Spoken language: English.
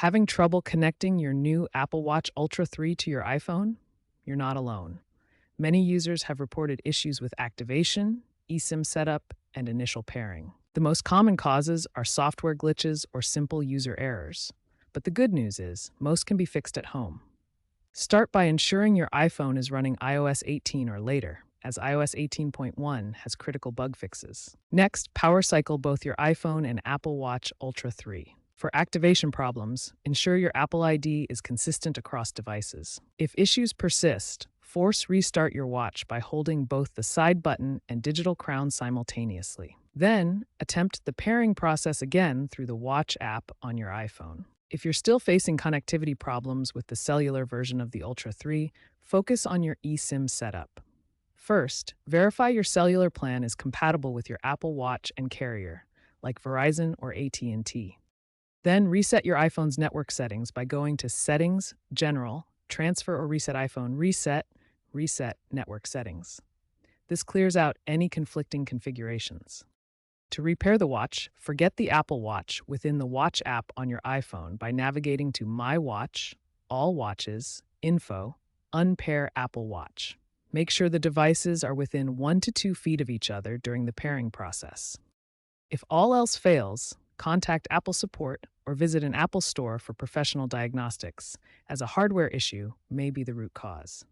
Having trouble connecting your new Apple Watch Ultra 3 to your iPhone? You're not alone. Many users have reported issues with activation, eSIM setup, and initial pairing. The most common causes are software glitches or simple user errors. But the good news is, most can be fixed at home. Start by ensuring your iPhone is running iOS 18 or later, as iOS 18.1 has critical bug fixes. Next, power cycle both your iPhone and Apple Watch Ultra 3. For activation problems, ensure your Apple ID is consistent across devices. If issues persist, force restart your watch by holding both the side button and digital crown simultaneously. Then, attempt the pairing process again through the Watch app on your iPhone. If you're still facing connectivity problems with the cellular version of the Ultra 3, focus on your eSIM setup. First, verify your cellular plan is compatible with your Apple Watch and carrier, like Verizon or AT&T. Then reset your iPhone's network settings by going to Settings, General, Transfer or Reset iPhone, Reset Network Settings. This clears out any conflicting configurations. To repair the watch, forget the Apple Watch within the Watch app on your iPhone by navigating to My Watch, All Watches, Info, Unpair Apple Watch. Make sure the devices are within 1 to 2 feet of each other during the pairing process. If all else fails, contact Apple support or visit an Apple store for professional diagnostics, as a hardware issue may be the root cause.